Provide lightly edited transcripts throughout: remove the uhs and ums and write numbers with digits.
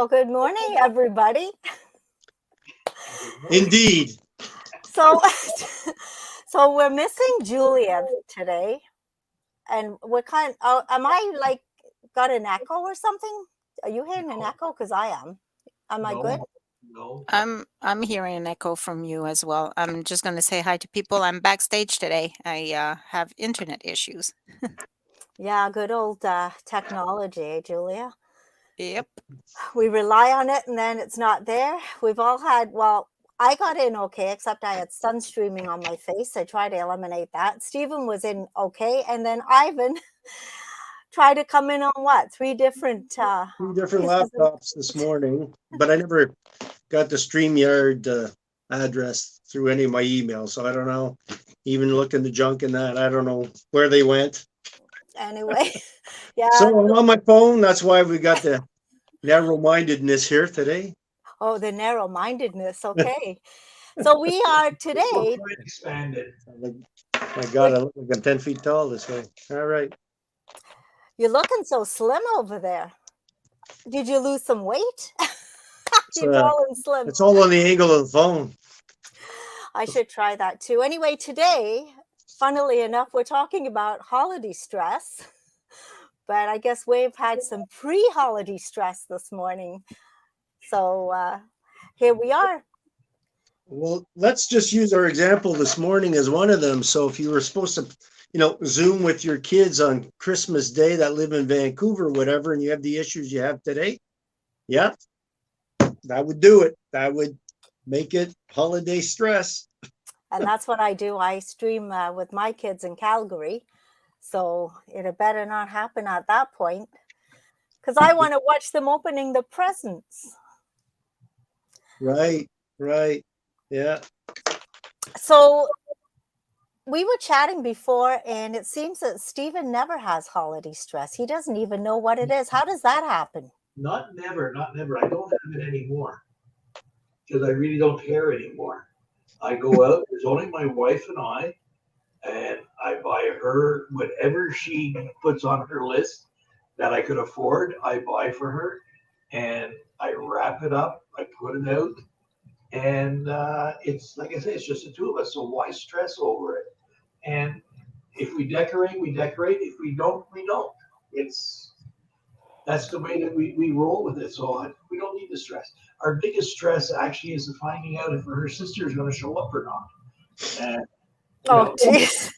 Well, good morning, everybody. Indeed. So, so we're missing Julia today, and we're am I like got an echo or something? Are you hearing an echo? Because I am. Am I good? No. I'm hearing an echo from you as well. I'm just going to say hi to people. I'm backstage today. I have internet issues. Yeah, good old technology, Julia. Yep. We rely on it, and then it's not there. We've all had. Well, I got in okay, except I had sun streaming on my face. I tried to eliminate that. Stephen was in okay, and then Ivan tried to come in on what? Three different Laptops this morning, but I never got the StreamYard address through any of my emails, so I don't know. Even looked in the junk and that, I don't know where they went. Anyway, yeah. So I'm on my phone. That's why we got the narrow-mindedness here today. Oh, the narrow-mindedness. Okay. So we are today. Expand it. My God, I look like I'm 10 feet tall this way. All right. You're looking so slim over there. Did you lose some weight? You're tall and slim. It's all on the angle of the phone. I should try that too. Anyway, today, funnily enough, we're talking about holiday stress. But I guess we've had some pre-holiday stress this morning. So here we are. Well, let's just use our example this morning as one of them. So if you were supposed to, Zoom with your kids on Christmas Day that live in Vancouver or whatever, and you have the issues you have today, yeah, that would do it. That would make it holiday stress. And that's what I do. I stream with my kids in Calgary. So it better not happen at that point, because I want to watch them opening the presents. Right. Yeah. So we were chatting before, and it seems that Stephen never has holiday stress. He doesn't even know what it is. How does that happen? Not never. I don't have it anymore because I really don't care anymore. I go out. There's only my wife and I buy her whatever she puts on her list that I could afford. I buy for her, and I wrap it up. I put it out, and it's like I say, it's just the two of us. So why stress over it? And if we decorate, we decorate. If we don't, we don't. That's the way that we roll with it. So we don't need the stress. Our biggest stress actually is the finding out if her sister is going to show up or not. And geez.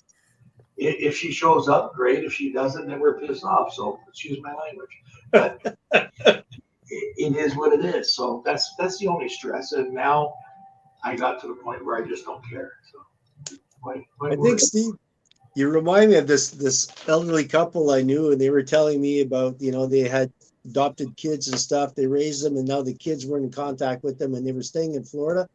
If she shows up, great. If she doesn't, then we're pissed off. So excuse my language. But it is what it is. So that's the only stress. And now I got to the point where I just don't care. So I think, Steve, you remind me of this elderly couple I knew, and they were telling me about, they had adopted kids and stuff. They raised them, and now the kids were in contact with them, and they were staying in Florida,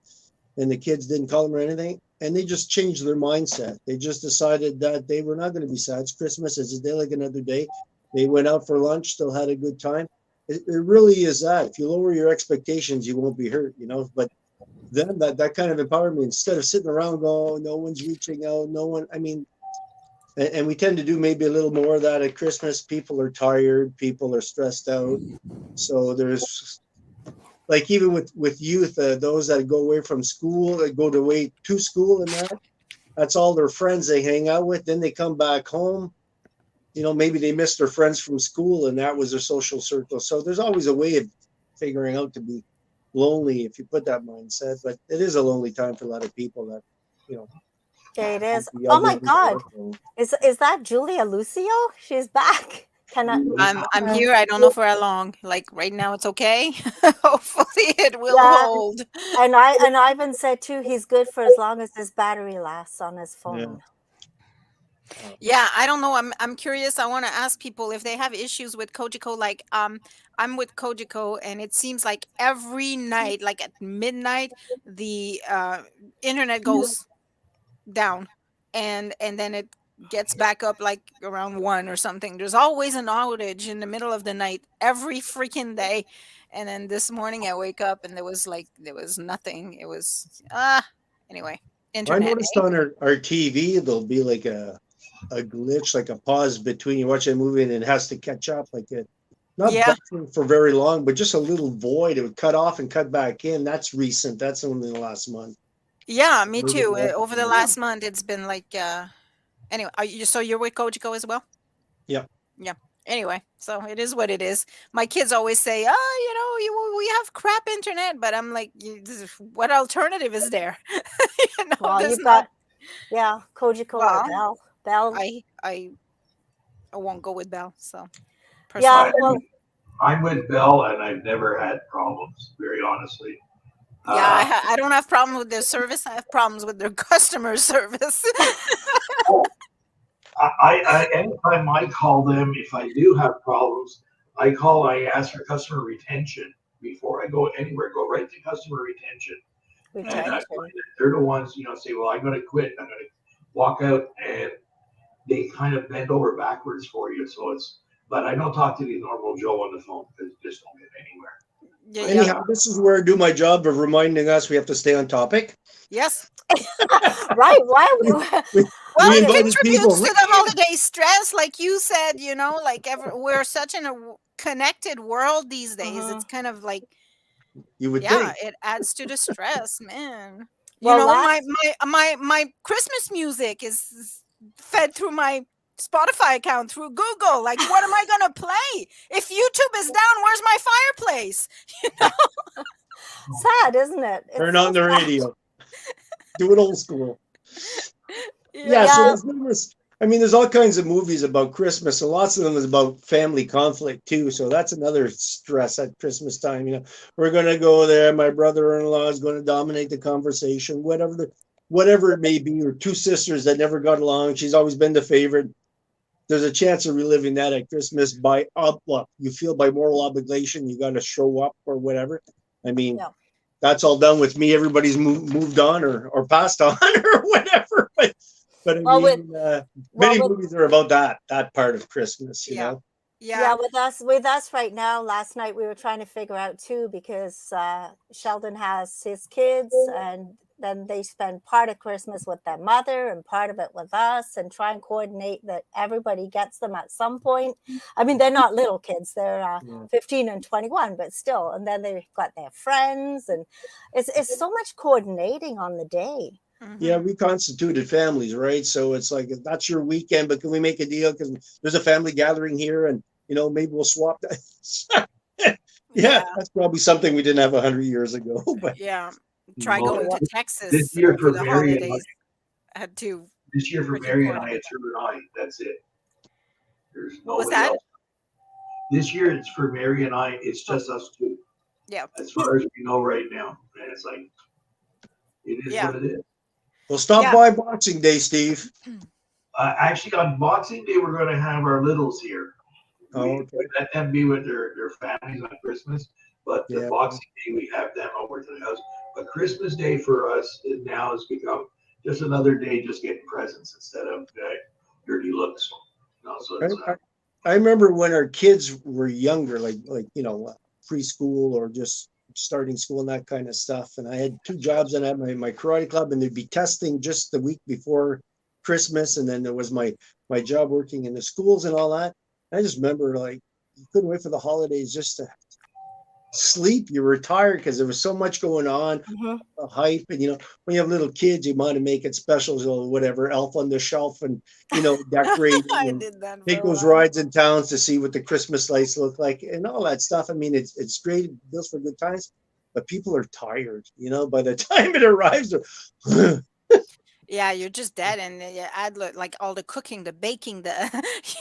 and the kids didn't call them or anything. And they just changed their mindset. They just decided that they were not going to be sad. It's Christmas. It's a day like another day. They went out for lunch, still had a good time. It really is that. If you lower your expectations, you won't be hurt, But then that kind of empowerment, instead of sitting around going, no one's reaching out, no one, and we tend to do maybe a little more of that at Christmas. People are tired. People are stressed out. So there's, like, even with youth, those that go away from school, that go away to school, and that's all their friends they hang out with. Then they come back home. Maybe they miss their friends from school, and that was their social circle. So there's always a way of figuring out to be lonely if you put that mindset. But it is a lonely time for a lot of people that, Yeah, it is. Oh my God. Is that Julia Lucio? She's back. I'm here. I don't know for how long. Like right now, it's okay. Hopefully, it will hold. And Ivan said too, he's good for as long as his battery lasts on his phone. Yeah, I don't know. I'm curious. I want to ask people if they have issues with Kojiko. Like, I'm with Kojiko, and it seems like every night, like at midnight, the internet goes down, and then it gets back up like around 1 or something. There's always an outage in the middle of the night every freaking day. And then this morning I wake up and there was nothing. It was anyway, internet. I noticed on our TV there'll be like a glitch, like a pause between you watching a movie and it has to catch up, like it Not Yeah. buffering for very long, but just a little void. It would cut off and cut back in. That's recent. That's only the last month. Yeah, me Maybe too. more. Over the last month, it's been like, anyway, so you're with Kojiko as well? Yeah. Yeah. Anyway, so it is what it is. My kids always say, "Oh, we have crap internet," but I'm like, what alternative is there? Well, There's you've not. got, yeah, Kojiko or Well, Bell. Bell. I won't go with Bell. So Yeah, personally, well, I'm with Bell, and I've never had problems. Very honestly. yeah, Uh, I don't have problems with their service. I have problems with their customer service. Anytime I call them, if I do have problems, I ask for customer retention before I go anywhere. Go right to customer retention, and I retention. find that they're the ones, say, well, I'm going to quit. I'm going to walk out, and they kind of bend over backwards for you. So but I don't talk to the normal Joe on the phone because just don't get anywhere. Yeah. Anyhow, this is where I do my job of reminding us we have to stay on topic. Yes. Right. Why? We, Well, we it invited people. contributes to the holiday stress, like you said. Like we're such in a connected world these days. It's kind of like, You would yeah, think. it adds to the stress, man. Well, My Christmas music is fed through my Spotify account through Google. Like, what am I gonna play if YouTube is down? Where's my fireplace? sad, isn't it? It's Turn so on the sad. radio. Do it old school. Yeah. So Yeah. there's numerous. I mean, there's all kinds of movies about Christmas, and lots of them is about family conflict too. So that's another stress at Christmas time. We're gonna go there. My brother-in-law is going to dominate the conversation. Whatever it may be, or two sisters that never got along. She's always been the favorite. There's a chance of reliving that at Christmas you feel by moral obligation. You got to show up or whatever. I mean, Yeah. that's all done with me. Everybody's moved on or passed on or whatever. But I Well, mean, many with movies are about that part of Christmas, Yeah. yeah, with us right now. Last night we were trying to figure out too, because Sheldon has his kids, and then they spend part of Christmas with their mother and part of it with us, and try and coordinate that everybody gets them at some point. I mean, they're not little kids; they're Yeah. 15 and 21, but still. And then they've got their friends, and it's so much coordinating on the day. Yeah, we constituted families, right? So it's like, that's your weekend, but can we make a deal? Because there's a family gathering here, and maybe we'll swap that. Yeah, that's probably something we didn't have 100 years ago. But Yeah. Try Well, going to this Texas year over for the Mary and holidays. Had to. this year for Pretty Mary and I, important. it's her and I. That's it. There's What was nobody that? else. This year it's for Mary and I. It's just us two, Yeah. as far as we know right now. And it's like, it is Yeah. what it is. we'll stop Yeah. by Boxing Day, Steve. Actually, on Boxing Day, we're going to have our littles here. Oh, We okay. let them be with their families on Christmas, but the Yeah. Boxing Day we have them over to the house. But Christmas Day for us now has become just another day, just getting presents instead of dirty looks. So it's, I remember when our kids were younger, like preschool or just starting school and that kind of stuff. And I had two jobs, and I had my karate club, and there'd be testing just the week before Christmas, and then there was my job working in the schools and all that. I just remember, like, you couldn't wait for the holidays just to sleep. You were tired because there was so much going on, the hype, and when you have little kids, you want to make it special, or whatever, Elf on the Shelf, and decorating I and did that. take those rides in towns to see what the Christmas lights look like and all that stuff. I mean, it's great, it builds for good times, but people are tired. By the time it arrives. Yeah, you're just dead, and you add like all the cooking, the baking, the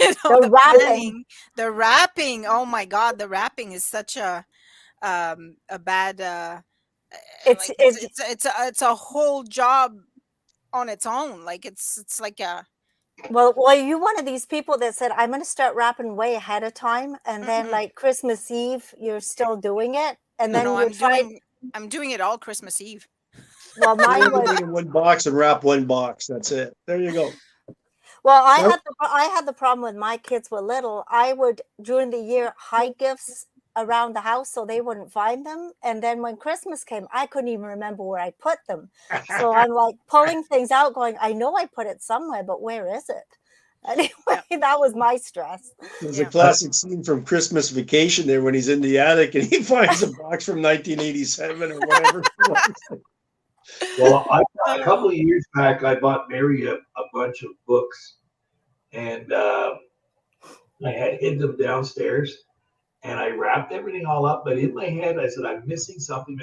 The the wrapping. planning, the wrapping. Oh my God, the wrapping is such a bad. It's Like it's it's a whole job on its own. Like it's like a. Well, you one of these people that said, I'm going to start wrapping way ahead of time, and then like Christmas Eve, you're still doing it, and then No, you're trying. I'm doing it all Christmas Eve. Well, mine was. Everything in one box and wrap one box. That's it. There you go. Well, Nope. I had the problem when my kids were little. I would during the year hide gifts around the house so they wouldn't find them, and then when Christmas came, I couldn't even remember where I put them. So I'm like pulling things out, going, I know I put it somewhere, but where is it? Anyway, Yeah. that was my stress. There's a Yeah. classic scene from Christmas Vacation there when he's in the attic and he finds a box from 1987 or whatever it was. Well, a couple of years back, I bought Mary a bunch of books, and I had hid them downstairs, and I wrapped everything all up. But in my head, I said, I'm missing something,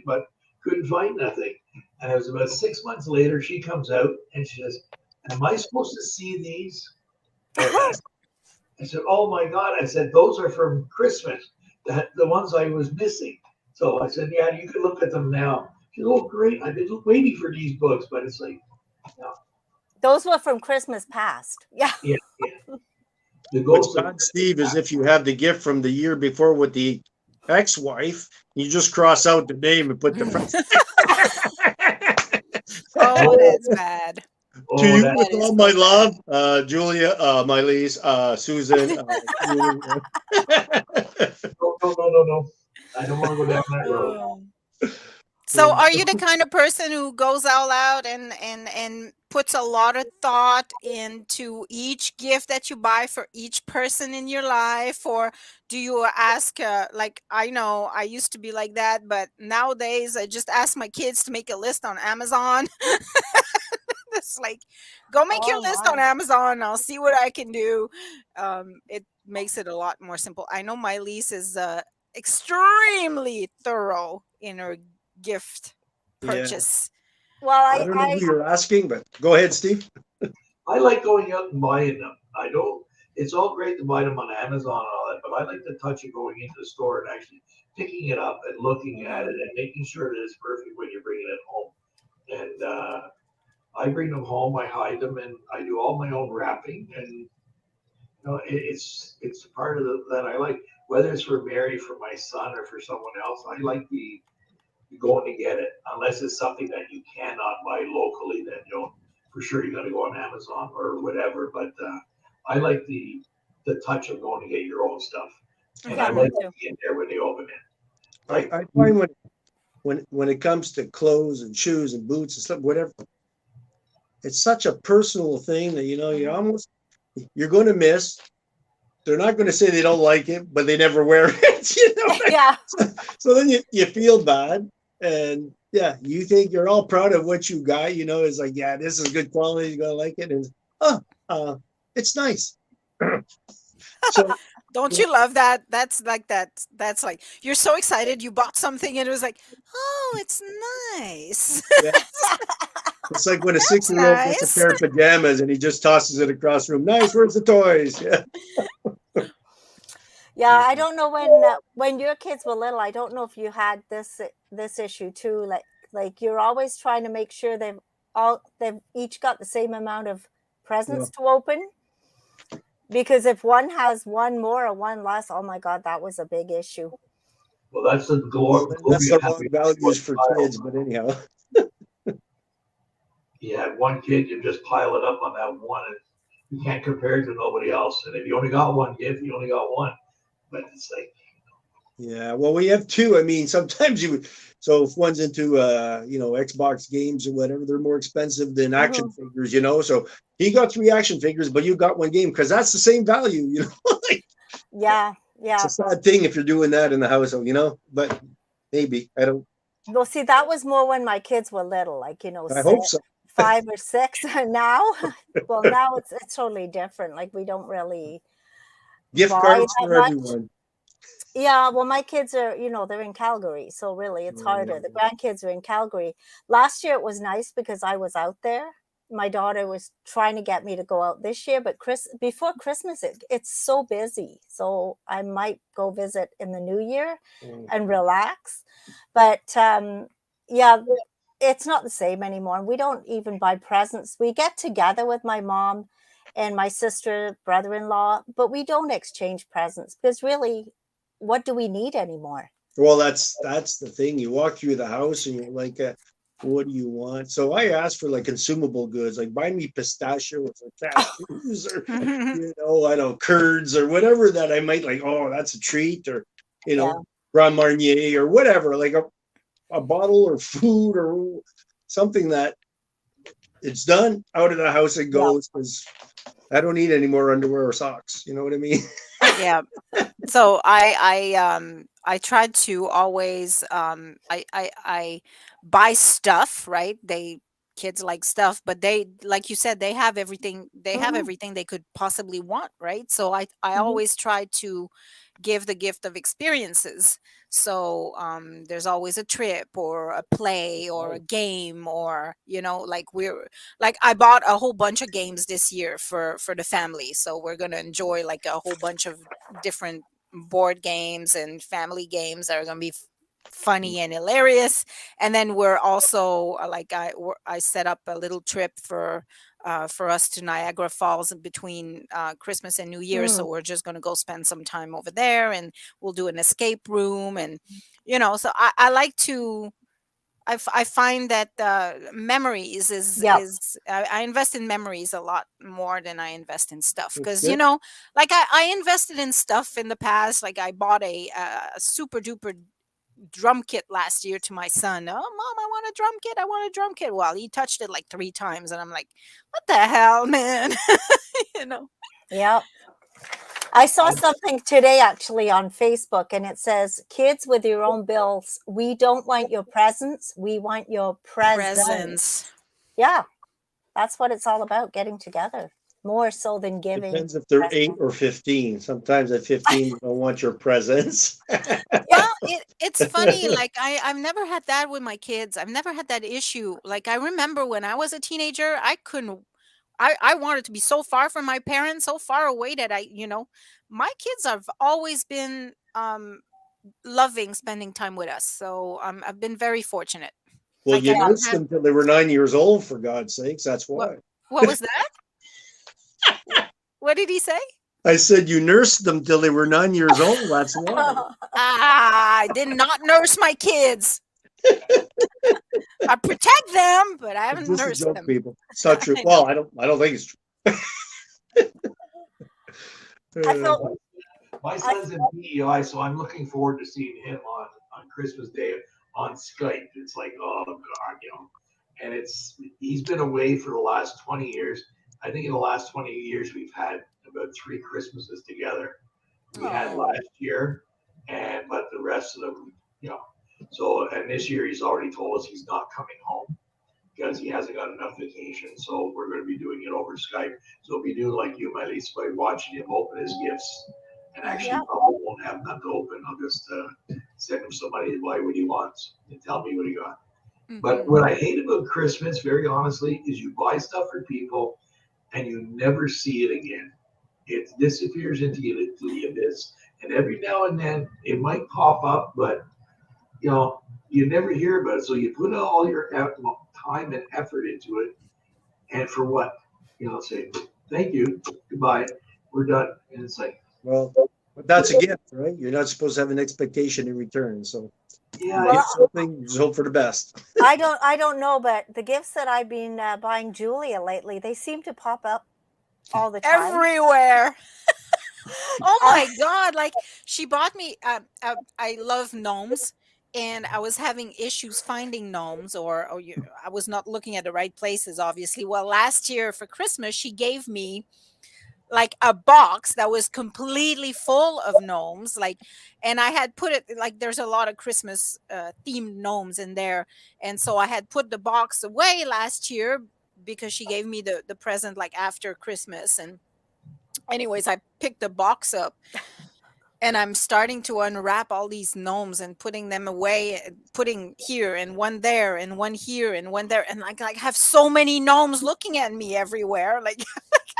but couldn't find nothing. And it was about 6 months later, she comes out and she says, am I supposed to see these? And I said, oh my God. I said, those are from Christmas, the ones I was missing. So I said, yeah, you can look at them now. She said, oh, great. I've been waiting for these books, but it's like, no. Those were from Christmas past. Yeah. Yeah, yeah. The What's ghost of bad, Steve, is if you have the gift from the year before with the ex-wife, you just cross out the name and put the first. Oh, that's bad. To oh, you that, with That is all so my bad. love, Julia, Mai-Liis, Susan. no. I don't want to go down that road. Oh. So are you the kind of person who goes all out and puts a lot of thought into each gift that you buy for each person in your life, or do you ask like, I know I used to be like that, but nowadays I just ask my kids to make a list on Amazon. It's like, go make your Oh list on my. Amazon. I'll see what I can do. It makes it a lot more simple. I know my lease is extremely thorough in her gift Yeah. purchase. Well, I don't know who you're asking, but go ahead, Steve. I like going out and buying them. I don't. It's all great to buy them on Amazon and all that, but I like the touch of going into the store and actually picking it up and looking at it and making sure that it's perfect when you're bringing it home. And I bring them home, I hide them, and I do all my own wrapping. And it's part of that I like. Whether it's for Mary, for my son, or for someone else, I like the going to get it. Unless it's something that you cannot buy locally, then for sure you got to go on Amazon or whatever. But I like the touch of going to get your own stuff, and Yeah, I me like too. being there when they open it. I find when it comes to clothes and shoes and boots and stuff, whatever, it's such a personal thing that you're going to miss. They're not going to say they don't like it, but they never wear it. Yeah. So then you feel bad, and yeah, you think you're all proud of what you got. It's like, yeah, this is good quality. You're gonna like it, and it's nice. So Don't you love that? That's like that's like, you're so excited you bought something and it was like, oh, it's nice. yeah, it's like when a That's 6-year-old gets a nice. pair of pajamas and he just tosses it across the room. Nice, where's the toys? Yeah. Yeah, I don't know when your kids were little. I don't know if you had this issue too. Like you're always trying to make sure they've each got the same amount of presents to open. Because if one has one more or one less, oh my God, that was a big issue. Well, that's the glory. That's the wrong values for kids, but anyhow. You had one kid, you just pile it up on that one, and you can't compare it to nobody else. And if you only got one gift, you only got one. But it's like, Yeah, well, we have two. I mean, sometimes so if one's into Xbox games or whatever, they're more expensive than action figures, So he got 3 action figures, but you got one game because that's the same value, Yeah. It's a sad thing if you're doing that in the household, but maybe I don't. Well, see, that was more when my kids were little, like, I hope so. 5 or 6. Now, well, now it's totally different. Like we don't really Gift buy cards that for much. everyone. Yeah, well, my kids are, they're in Calgary, so really it's harder. The grandkids are in Calgary. Last year it was nice because I was out there. My daughter was trying to get me to go out this year, but before Christmas it's so busy. So I might go visit in the new year and relax. But yeah, it's not the same anymore. We don't even buy presents. We get together with my mom and my sister, brother-in-law, but we don't exchange presents because really, what do we need anymore? Well, that's the thing. You walk through the house and you're like, what do you want? So I asked for like consumable goods, like buy me pistachios or cashews or I don't curds or whatever that I might like. Oh, that's a treat, or Grand Marnier or whatever, like a bottle or food or something that it's done, out of the house it goes, because I don't need any more underwear or socks. You know what I mean? Yeah. So I tried to always I buy stuff, right? Kids like stuff, but they, like you said, they have everything, Mhm, they could possibly want, right? So I mhm. always try to give the gift of experiences. So there's always a trip or a play or a game, or like I bought a whole bunch of games this year for the family. So we're going to enjoy like a whole bunch of different board games and family games that are going to be funny and hilarious. And then we're also I set up a little trip for us to Niagara Falls in between Christmas and New Year. Mm, So we're just going to go spend some time over there, and we'll do an escape room. And so I like to, I find that memories yep. I invest in memories a lot more than I invest in stuff, That's because good. like I invested in stuff in the past. Like I bought a super duper drum kit last year to my son. Oh, mom, I want a drum kit. I want a drum kit. Well, he touched it like 3 times, and I'm like, what the hell, man? you know. Yep. I saw I, something today actually on Facebook, and it says, "Kids with your own bills, we don't want your presents, we want your Presents. presents." Yeah, that's what it's all about, getting together, more so than giving Depends if they're 8 presents. or 15. Sometimes at 15, you don't want your presents. Yeah, it's funny. Like I've never had that with my kids. I've never had that issue. Like I remember when I was a teenager, I couldn't. I wanted to be so far from my parents, so far away that my kids have always been loving spending time with us. So I've been very fortunate. Well, Like I you Yeah. don't nursed have them till they were 9 years old, for God's sakes. That's what why. what was that? What did he say? I said you nursed them till they were 9 years old. That's why. I did not nurse my kids. I protect them, but I It's haven't just a nursed joke, them. people. It's not true. I know. Well, I don't think it's I true. felt my I son's in PEI, so I'm looking forward to seeing him on Christmas Day on Skype. It's like, oh God. And he's been away for the last 20 years. I think in the last 20 years we've had about 3 Christmases together. We had oh, last year, but the rest of them. So and this year he's already told us he's not coming home because he hasn't got enough vacation. So we're going to be doing it over Skype. So if you do like you, Mai-Liis, by watching him open his gifts, and actually yeah. probably won't have none to open. I'll just send him some money to buy what he wants and tell me what he got. But Mhm. what I hate about Christmas, very honestly, is you buy stuff for people and you never see it again. It disappears into the abyss. And every now and then it might pop up, but you never hear about it. So you put all your time and effort into it, and for what? Say thank you, goodbye, we're done, and it's like, Well, but that's a gift, right? You're not supposed to have an expectation in return. So you yeah, give Well, something, just hope for the best. I don't know, but the gifts that I've been buying Julia lately, they seem to pop up all the time. Everywhere. Oh Uh, my god! Like she bought me. I love gnomes, and I was having issues finding gnomes, I was not looking at the right places. Obviously, well, last year for Christmas, she gave me like a box that was completely full of gnomes, and I had put it, like, there's a lot of Christmas themed gnomes in there, and so I had put the box away last year because she gave me the present like after Christmas. And anyways, I picked the box up, and I'm starting to unwrap all these gnomes and putting them away, putting here and one there and one here and one there, and like have so many gnomes looking at me everywhere. Like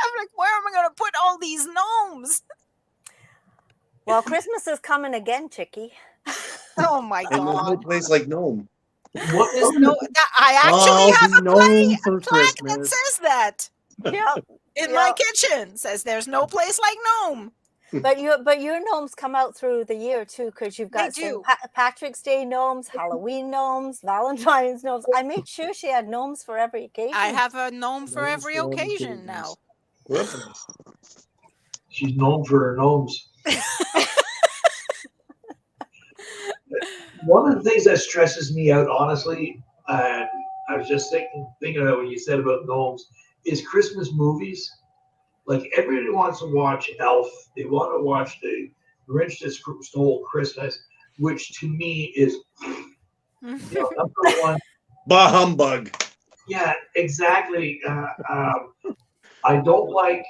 I'm like, where am I gonna put all these gnomes? well, Christmas is coming again, Chicky. Oh my And there's no god. place like Nome. what There's no I actually I'll have be a known for plaque that Christmas. says that Yeah, in my yeah. kitchen. Says there's no place like gnome. But your gnomes come out through the year too, because you've They got St. do. Patrick's Day gnomes, Halloween gnomes, Valentine's gnomes. I made sure she had gnomes for every I occasion. have a gnome for Gnomes every for all the occasion occasions. now. Christmas. she's known for her gnomes. One of the things that stresses me out, honestly, and I was just thinking about when you said about gnomes, is Christmas movies. Like everybody wants to watch Elf. They want to watch the Grinch that Stole Christmas, which to me is, number one. Bah humbug. Yeah, exactly. I don't like.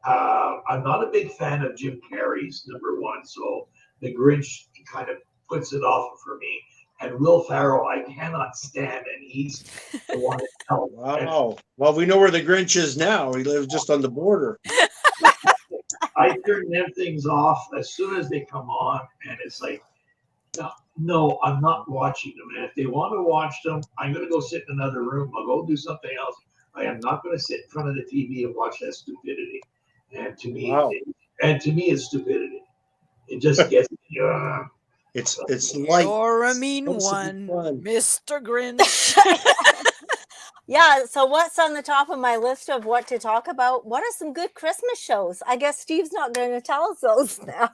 I'm not a big fan of Jim Carrey's number one, so the Grinch kind of puts it off for me. And Will Ferrell, I cannot stand, and he's the one that helped. Wow. Well, we know where the Grinch is now. He lives just on the border. I turn them things off as soon as they come on, and it's like, no, I'm not watching them. And if they want to watch them, I'm going to go sit in another room. I'll go do something else. I am not going to sit in front of the TV and watch that stupidity. And to me, Wow. it's stupidity. It just gets It's like You're a mean supposed to be one, fun. Mr. Grinch. Yeah, so what's on the top of my list of what to talk about? What are some good Christmas shows? I guess Steve's not going to tell us those now.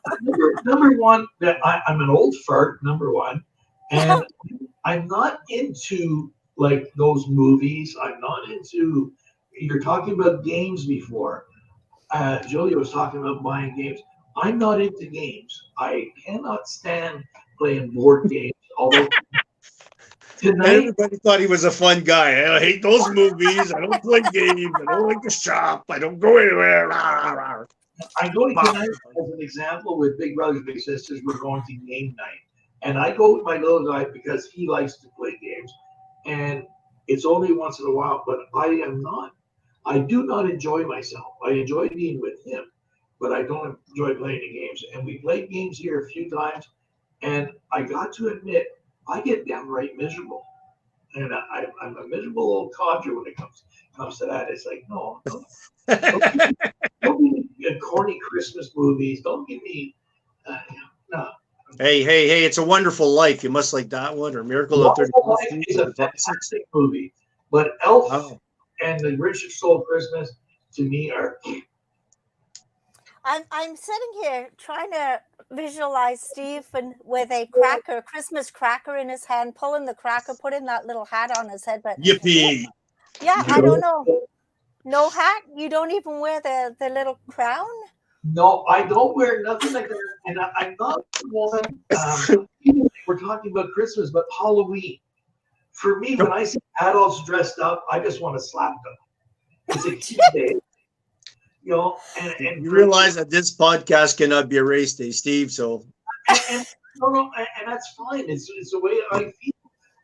number one. I'm an old fart. Number one, and I'm not into like those movies. I'm not into. You're talking about games before. Julia was talking about buying games. I'm not into games. I cannot stand playing board games. Although tonight, Everybody thought he was a fun guy. I hate those movies. I don't play games. I don't like to shop. I don't go anywhere. Rah, rah, rah. I'm going tonight as an example with Big Brothers Big Sisters. We're going to game night, and I go with my little guy because he likes to play games, and it's only once in a while. But I do not enjoy myself. I enjoy being with him, but I don't enjoy playing the games. And we played games here a few times, and I got to admit, I get downright miserable. And I'm a miserable old codger when it comes to that. It's like, no, don't give me corny Christmas movies. Don't give me, no. Hey, it's a Wonderful Life. You must like that one, or Miracle on 34th Street. It's a fantastic movie. But Elf and the Grinch That Stole Christmas, to me, are. I'm sitting here trying to visualize Steve with a Christmas cracker in his hand, pulling the cracker, putting that little hat on his head. But Yippee! yeah, I don't know. No hat? You don't even wear the little crown? No, I don't wear nothing like that. And I'm not one. We're talking about Christmas, but Halloween. For me, when I see adults dressed up, I just want to slap them. It's a kid day. You know, and you realize that this podcast cannot be erased, Steve. So and that's fine. It's the way I feel.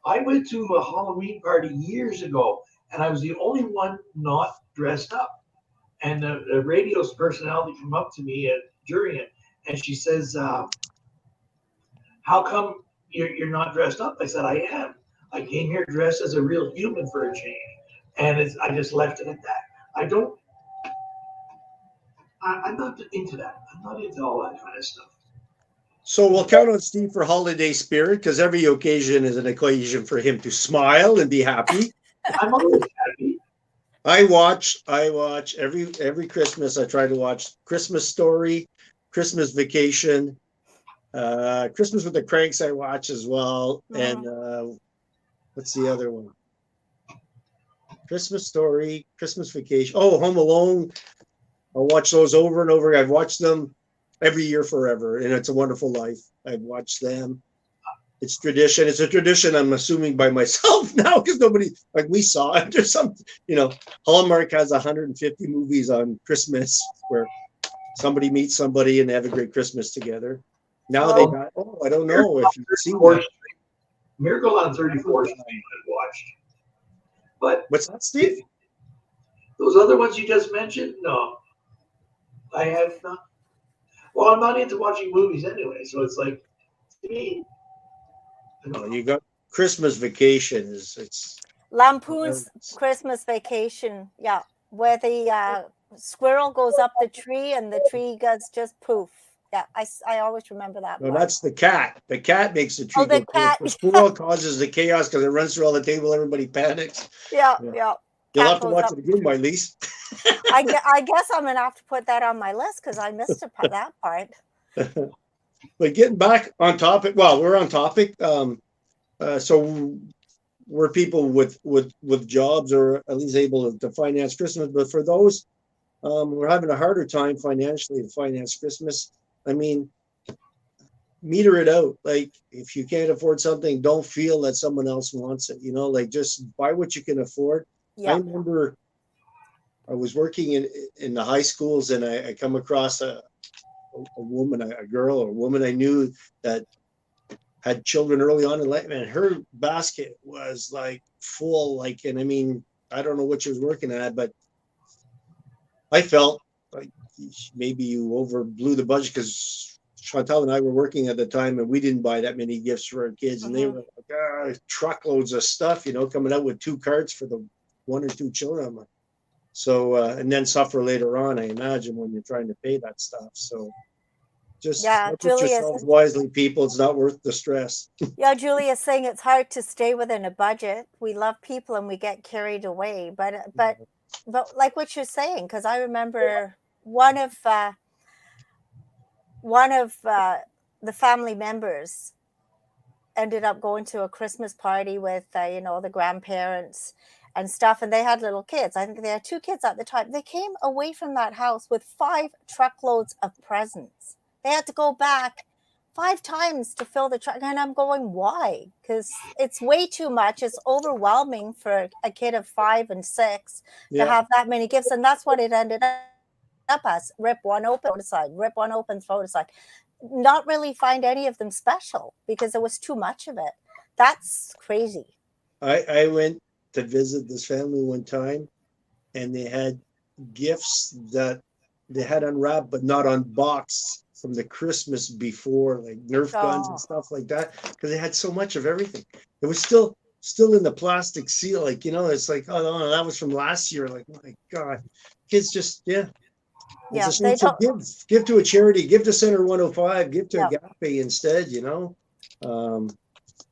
I went to a Halloween party years ago, and I was the only one not dressed up. And the radio's personality came up to me during it, and she says, "How come you're not dressed up?" I said, "I am. I came here dressed as a real human for a change," and I just left it at that. I'm not into that. I'm not into all that kind of stuff. So we'll count on Steve for holiday spirit, because every occasion is an occasion for him to smile and be happy. I'm always happy. I watch every Christmas. I try to watch Christmas Story, Christmas Vacation, Christmas with the Cranks. I watch as well, and what's the other one? Christmas Story, Christmas Vacation. Oh, Home Alone. I'll watch those over and over. I've watched them every year forever, and It's a Wonderful Life. I've watched them. It's tradition. It's a tradition, I'm assuming, by myself now, because nobody, like we saw it or something. Hallmark has 150 movies on Christmas where somebody meets somebody and they have a great Christmas together. Now they got, I don't know if you've seen that. Miracle on 34th Street I watched. But what's that, Steve? Those other ones you just mentioned, no. I have not. Well, I'm not into watching movies anyway, so it's like, to me. You got Christmas Vacation. It's Lampoon's Christmas Vacation. Yeah, where the squirrel goes up the tree and the tree goes just poof. Yeah, I always remember that. No, that's the cat. The cat makes the tree go poof. Cat. The squirrel causes the chaos because it runs through all the table. Everybody panics. Yeah. You'll have to watch it again, Mai-Liis. I guess I'm gonna have to put that on my list because I missed that part. But getting back on topic, well, we're on topic. So were people with jobs or at least able to finance Christmas. But for those who are having a harder time financially to finance Christmas, I mean, meter it out. Like if you can't afford something, don't feel that someone else wants it. Like just buy what you can afford. I Yeah. remember I was working in the high schools, and I come across a woman, a girl, or a woman I knew that had children early on in life, and her basket was like full. Like, and I mean, I don't know what she was working at, but I felt like maybe you overblew the budget because Chantal and I were working at the time, and we didn't buy that many gifts for our kids, and they were like, truckloads of stuff, coming out with 2 carts for the 1 or 2 children. So, and then suffer later on, I imagine, when you're trying to pay that stuff. So just Yeah, look at Julia's yourselves wisely, people. It's not worth the stress. yeah, Julia's saying it's hard to stay within a budget. We love people and we get carried away. But like what you're saying, because I remember one of the family members ended up going to a Christmas party with the grandparents and stuff, and they had little kids. I think they had 2 kids at the time. They came away from that house with 5 truckloads of presents. They had to go back 5 times to fill the truck, and I'm going, why? Because it's way too much. It's overwhelming for a kid of 5 and 6 to have that many gifts, and that's what it ended up as. Rip one open, throw it aside. Rip one open, throw it aside. Not really find any of them special because there was too much of it. That's crazy. I went to visit this family one time, and they had gifts that they had unwrapped but not unboxed from the Christmas before, like Nerf guns and stuff like that, because they had so much of everything. It was still in the plastic seal, like, it's like, oh no, that was from last year. Like, my God, kids just it's a shame. So give to a charity, give to Center 105, give to Agape instead.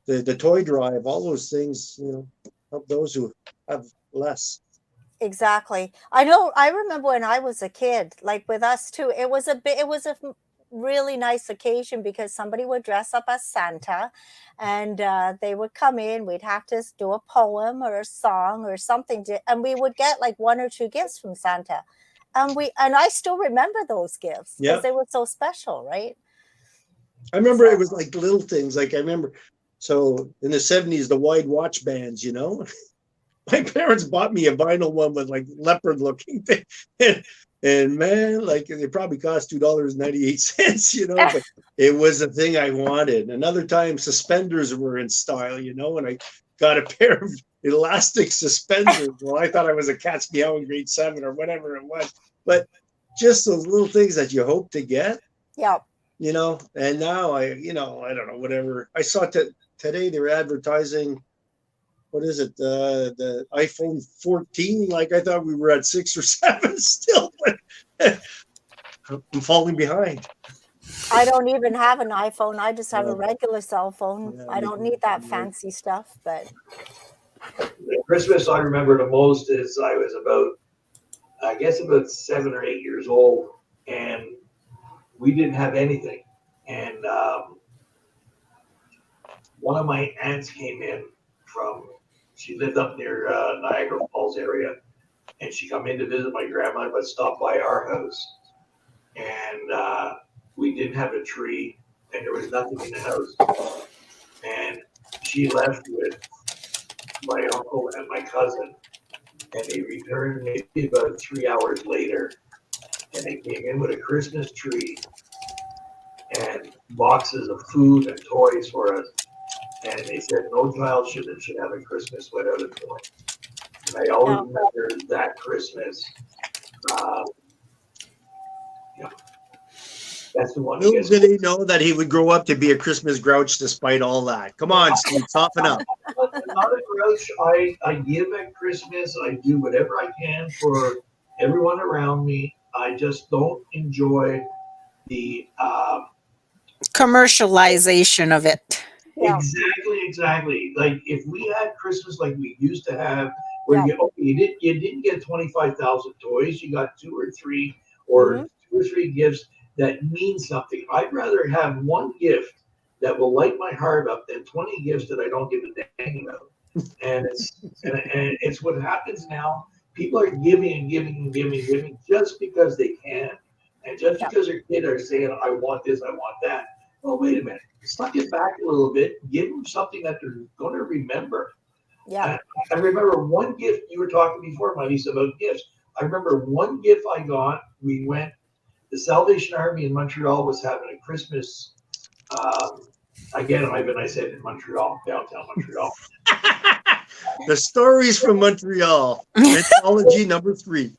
The toy drive, all those things, help those who have less. Exactly. I remember when I was a kid, like with us too, it was a really nice occasion because somebody would dress up as Santa, and they would come in. We'd have to do a poem or a song or something, and we would get like 1 or 2 gifts from Santa. And I still remember those gifts because they were so special, right? I remember it was like little things. Like I remember, so in the 70s, the wide watch bands, my parents bought me a vinyl one with like leopard looking thing. And man, like they probably cost $2.98, but it was the thing I wanted. Another time suspenders were in style, and I got a pair of elastic suspenders. Well, I thought I was a cat's meow in grade 7 or whatever it was. But just those little things that you hope to get. Yeah. And now I don't know, whatever. I saw today they were advertising, what is it? The iPhone 14. Like I thought we were at 6 or 7 still, but I'm falling behind. I don't even have an iPhone. I just have a regular cell phone. Yeah, I don't need that fancy stuff, but the Christmas I remember the most is I was about 7 or 8 years old, and we didn't have anything. And one of my aunts came in she lived up near Niagara Falls area, and she come in to visit my grandma, but stopped by our house. And we didn't have a tree, and there was nothing in the house. And she left with my uncle and my cousin, and they returned maybe about 3 hours later, and they came in with a Christmas tree and boxes of food and toys for us. And they said no child should have a Christmas without a toy. And I always remember that Christmas. That's the one. Little did he know that he would grow up to be a Christmas grouch despite all that. Come on, Steve, soften up. Not a grouch. I give at Christmas. I do whatever I can for everyone around me. I just don't enjoy the commercialization of it. Yeah. Exactly. Like if we had Christmas like we used to have, where you didn't get 25,000 toys, you got 2 or 3 or 2 or 3 gifts that mean something. I'd rather have one gift that will light my heart up than 20 gifts that I don't give a dang about. and it's what happens now. People are giving and giving and giving and giving just because they can, and just Yeah. because their kids are saying, "I want this, I want that." Well, wait a minute. Suck it back a little bit. Give them something that they're going to remember. Yeah. I remember one gift you were talking before, Mai-Liis, about gifts. I remember one gift I got. We went. The Salvation Army in Montreal was having a Christmas. Um, again, I said in Montreal, downtown Montreal. The stories from Montreal. Mythology number 3.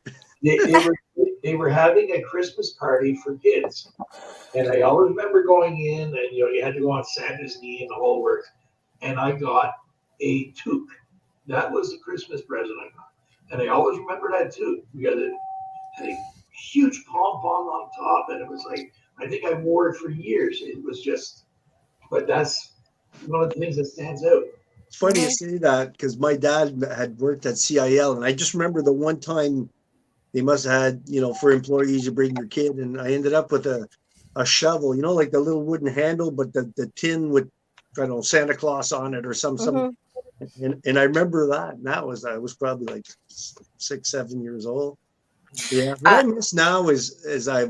They were having a Christmas party for kids, and I always remember going in, and you had to go on Santa's knee and the whole works. And I got a toque. That was the Christmas present I got, and I always remember that too because it had a huge pom pom on top, and it was like I think I wore it for years. It was just, but that's one of the things that stands out. It's funny you say that because my dad had worked at CIL, and I just remember the one time they must have had, for employees, you bring your kid, and I ended up with a shovel, like the little wooden handle, but the tin with, I don't know, Santa Claus on it or some, and I remember that, and I was probably like 6, 7 years old. Yeah, what I miss now is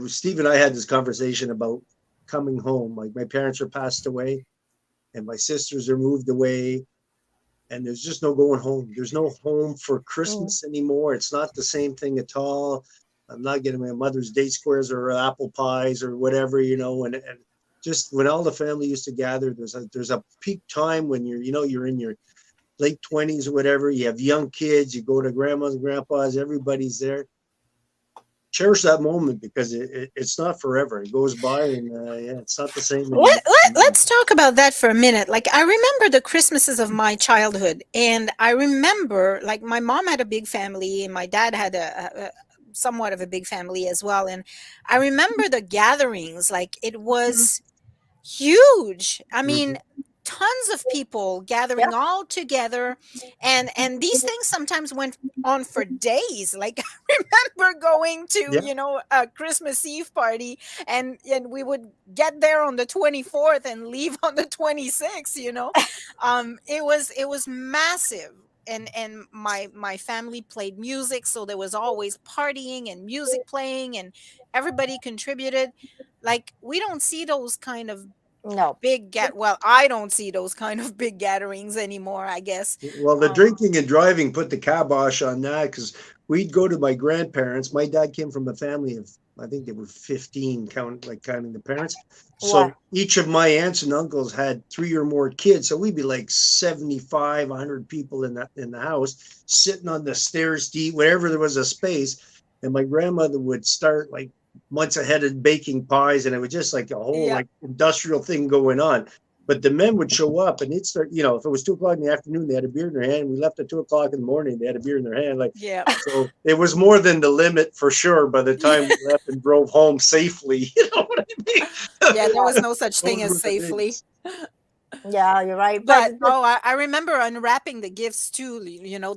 Steve and I had this conversation about coming home. Like my parents are passed away, and my sisters are moved away, and there's just no going home. There's no home for Christmas anymore. It's not the same thing at all. I'm not getting my mother's date squares or apple pies or whatever, and just when all the family used to gather, there's a peak time when you're in your late 20s or whatever. You have young kids, you go to grandma's and grandpa's, everybody's there. Cherish that moment because it's not forever. It goes by, and it's not the same anymore. Let's talk about that for a minute. Like, I remember the Christmases of my childhood, and I remember, like, my mom had a big family, and my dad had a somewhat of a big family as well. And I remember the gatherings, like, it was huge. I mean, tons of people gathering all together, and these things sometimes went on for days. Like, I remember going to a Christmas Eve party, and we would get there on the 24th and leave on the 26th. It was massive. And my family played music, so there was always partying and music playing, and everybody contributed. Like, we don't see those kind of No. I don't see those kind of big gatherings anymore, I guess. Well, the drinking and driving put the kibosh on that because we'd go to my grandparents. My dad came from a family of, I think they were 15, counting the parents. So each of my aunts and uncles had 3 or more kids. So we'd be like 75, 100 people in the house, sitting on the stairs to eat wherever there was a space. And my grandmother would start like months ahead of baking pies, and it was just like a whole like industrial thing going on. But the men would show up, and they'd start, if it was 2:00 in the afternoon, they had a beer in their hand. We left at 2:00 in the morning, they had a beer in their hand. So it was more than the limit for sure by the time we left and drove home safely. You know what I mean? Yeah, there was no such thing as safely. Yeah, you're right. But I remember unwrapping the gifts too.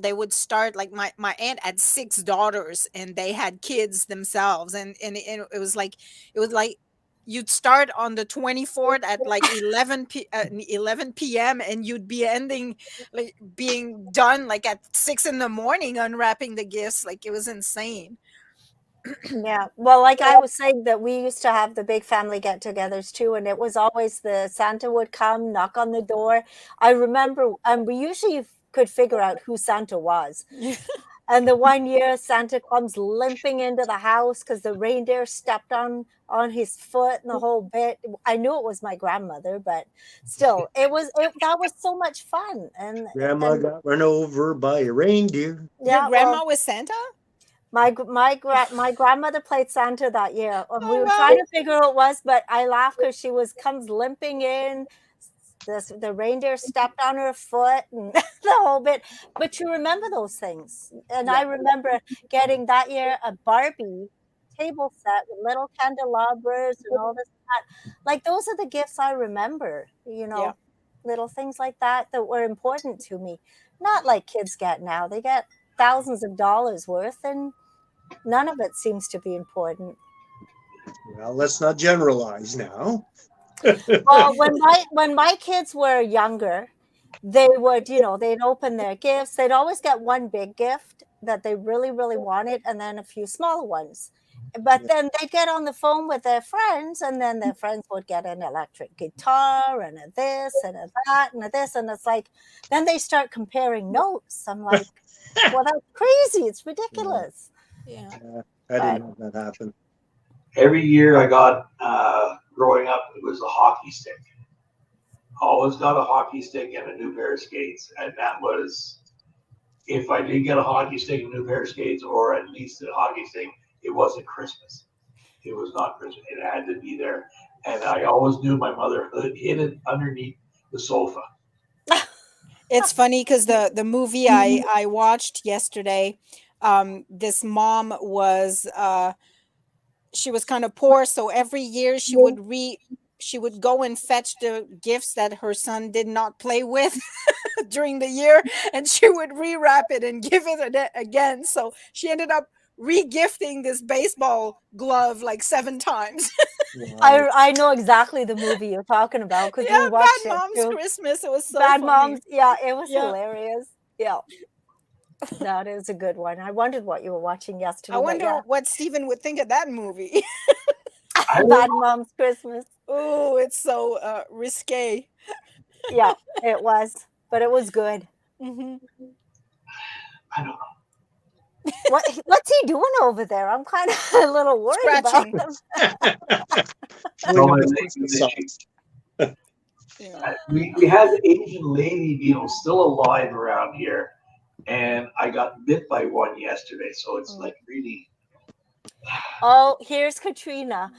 They would start, like, my aunt had 6 daughters, and they had kids themselves, and it was like you'd start on the 24th at like 11 p.m. and you'd be ending, like, being done like at 6 in the morning unwrapping the gifts. Like, it was insane. Yeah. Well, like I was saying, that we used to have the big family get-togethers too, and it was always the Santa would come, knock on the door. I remember, and we usually could figure out who Santa was. And the one year Santa comes limping into the house because the reindeer stepped on his foot and the whole bit. I knew it was my grandmother, but still, that was so much fun. And Grandma got run over by a reindeer. Your grandma was Santa? My grandmother played Santa that year. We were trying to figure out what it was, but I laughed because she comes limping in. The reindeer stepped on her foot and the whole bit. But you remember those things. And I remember getting that year a Barbie table set with little candelabras and all this. Like, those are the gifts I remember, little things like that were important to me. Not like kids get now. They get thousands of dollars worth, and none of it seems to be important. Well, let's not generalize now. Well, when my kids were younger, they would, they'd open their gifts. They'd always get one big gift that they really, really wanted, and then a few small ones. But Yeah. then they'd get on the phone with their friends, and then their friends would get an electric guitar and a this and a that and a this. And it's like, then they start comparing notes. I'm like, well, that's crazy. It's ridiculous. Yeah. I But didn't have that happen. Every year I got, growing up, it was a hockey stick. Always got a hockey stick and a new pair of skates. And that was, if I did get a hockey stick and a new pair of skates, or at least a hockey stick, it wasn't Christmas. It was not Christmas. It had to be there. And I always knew my mother hid it underneath the sofa. It's funny because the movie I watched yesterday, this mom was she was kind of poor, so every year she would go and fetch the gifts that her son did not play with during the year, and she would rewrap it and give it again. So she ended up re-gifting this baseball glove like 7 times. Wow. I know exactly the movie you're talking about because Yeah, we watched Bad it Mom's too. Christmas. It was so Bad funny. Moms. Yeah, it was Yeah. hilarious. Yeah. That is a good one. I wondered what you were watching yesterday. I but wonder yeah. what Stephen would think of that movie. Bad Moms Christmas. Oh, it's so risque. Yeah, it was. But it was good. Hmm. I don't know. What's he doing over there? I'm kind of a little worried about Scratching. him. Pulling No, up I his think Christmas that socks. Yeah. we had the Asian lady, still alive around here, and I got bit by one yesterday. So it's like really. Oh, here's Katrina.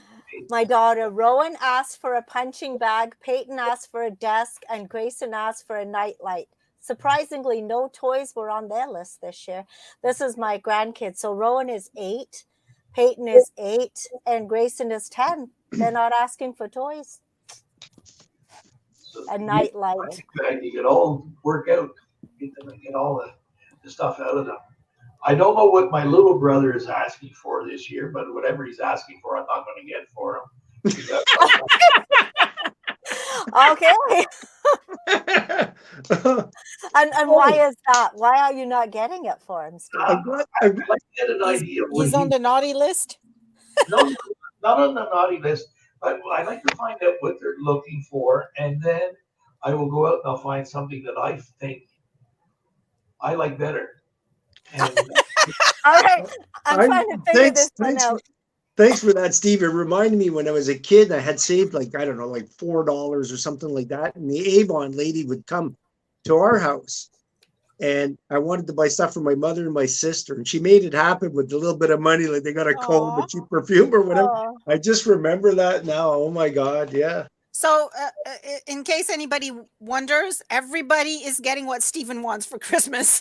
My daughter Rowan asked for a punching bag, Peyton asked for a desk, and Grayson asked for a nightlight. Surprisingly, no toys were on their list this year. This is my grandkids. So Rowan is 8, Peyton is 8, and Grayson is 10. They're not asking for toys. So A nightlight. you could all work out, get all the stuff out of them. I don't know what my little brother is asking for this year, but whatever he's asking for, I'm not going to get for him. Okay. And why is that? Why are you not getting it for him, Steve? I'd like to get an idea. He's on the naughty list. No, not on the naughty list, but I'd like to find out what they're looking for, and then I will go out and I'll find something that I think I like better. And All right. I'm trying to figure this one thanks, out. thanks for that, Steve. It reminded me when I was a kid, I had saved like, I don't know, like $4 or something like that. And the Avon lady would come to our house. And I wanted to buy stuff for my mother and my sister. And she made it happen with a little bit of money, like they got a comb, Aw. a cheap perfume or whatever. Oh, I just remember that now. Oh my God. Yeah. So, in case anybody wonders, everybody is getting what Stephen wants for Christmas.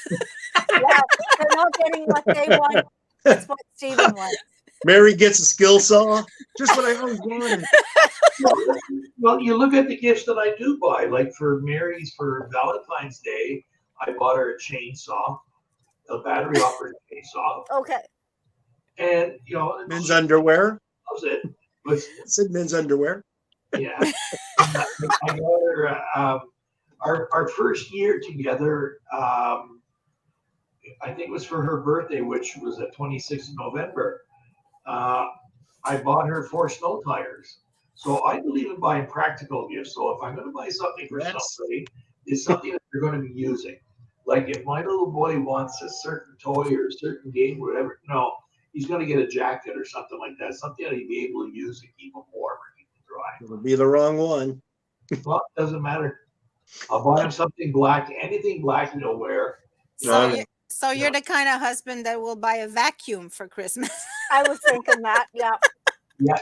yeah. They're not getting what they want. It's what Stephen wants. Mary gets a skill saw. Just what I always wanted. well, you look at the gifts that I do buy, like for Mary's for Valentine's Day, I bought her a chainsaw, a battery operated chainsaw, Okay. and Men's underwear. that was it. But I said men's underwear. yeah, I got her our first year together. I think it was for her birthday, which was the 26th of November. I bought her 4 snow tires. So I believe in buying practical gifts. So if I'm going to buy something for somebody, it's something that they're going to be using. Like if my little boy wants a certain toy or a certain game, or whatever, no, he's going to get a jacket or something like that. Something that he'd be able to use and keep him warm or keep him dry. It'll be the wrong one. Well, it doesn't matter. I'll buy him something black, anything black he'll wear. So you're the kind of husband that will buy a vacuum for Christmas. I was thinking that. Yeah.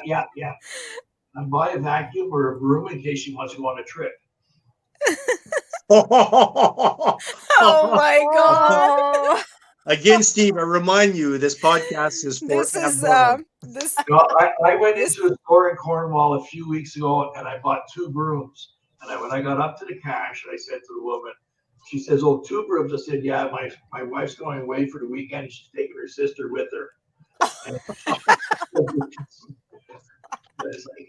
Yeah. I buy a vacuum or a broom in case she wants to go on a trip. Oh my God! Oh. Again, Steve, I remind you, this podcast is for This is Evan. this. I went into a store in Cornwall a few weeks ago and I bought 2 brooms. And when I got up to the cash, I said to the woman, she says, "Oh, 2 brooms." I said, "Yeah, my wife's going away for the weekend and she's taking her sister with her." And it's like,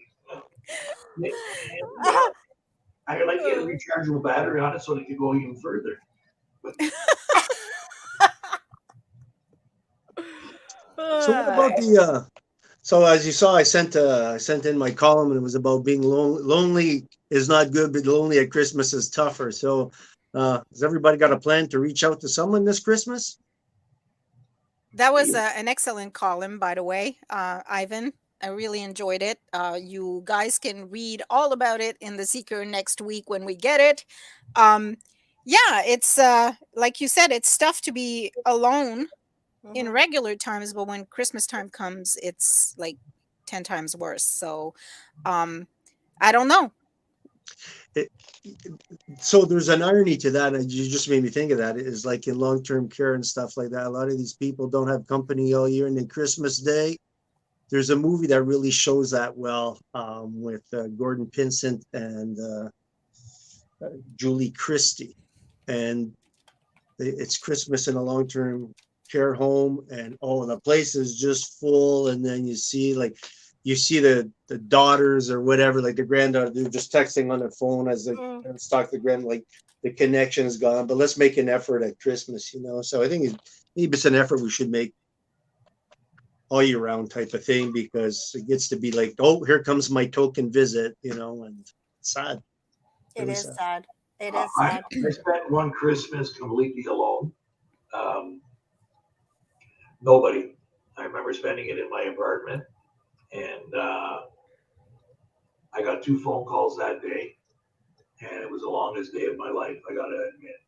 I would like to get a rechargeable battery on it so it could go even further. But So what about the so as you saw, I sent in my column and it was about being lonely is not good, but lonely at Christmas is tougher. So has everybody got a plan to reach out to someone this Christmas? That was an excellent column, by the way, Ivan. I really enjoyed it. You guys can read all about it in the Seeker next week when we get it. Yeah, it's like you said, it's tough to be alone in Mhm. regular times, but when Christmas time comes, it's like 10 times worse. So I don't know. It, so there's an irony to that, and you just made me think of that. Is like in long-term care and stuff like that. A lot of these people don't have company all year, and then Christmas Day, there's a movie that really shows that well, with Gordon Pinsent and Julie Christie, and it's Christmas in a long-term care home, and oh, the place is just full, and then you see the daughters or whatever, like the granddaughter, they're just texting on their phone as they Mm. parents talk to grand, like the connection is gone. But let's make an effort at Christmas, you know. So I think maybe it's an effort we should make all year round type of thing, because it gets to be like, oh, here comes my token visit, you know, and it's sad. It Really is sad. sad. It is I sad. spent one Christmas completely alone. Um, Nobody. I remember spending it in my apartment, and I got 2 phone calls that day, and it was the longest day of my life, I got to admit.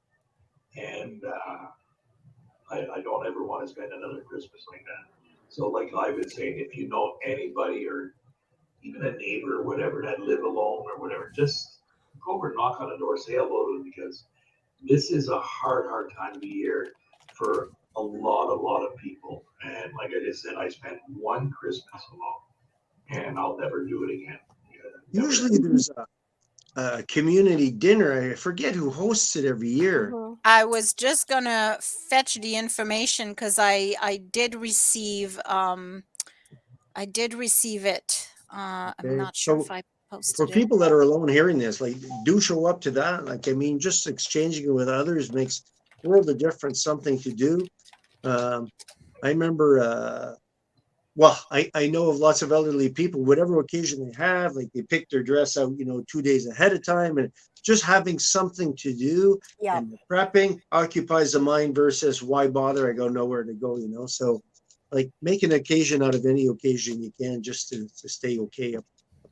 And I don't ever want to spend another Christmas like that. So, like I've been saying, if you know anybody or even a neighbor or whatever that live alone or whatever, just go over and knock on the door, say hello to them, because this is a hard time of the year for a lot of people. And like I just said, I spent one Christmas alone, and I'll never do it again. Never. Usually there's a community dinner. I forget who hosts it every year. Mhm. I was just gonna fetch the information because I did receive it. I'm Okay, not sure so if I for posted it. people that are alone hearing this, like, do show up to that. Like, I mean, just exchanging it with others makes a world of difference. Something to do. I remember. Well, I know of lots of elderly people, whatever occasion they have, like they pick their dress out, you know, 2 days ahead of time, and just having something to do Yeah. and the prepping occupies the mind versus why bother? I go nowhere to go, you know. So, like, make an occasion out of any occasion you can, just to stay okay up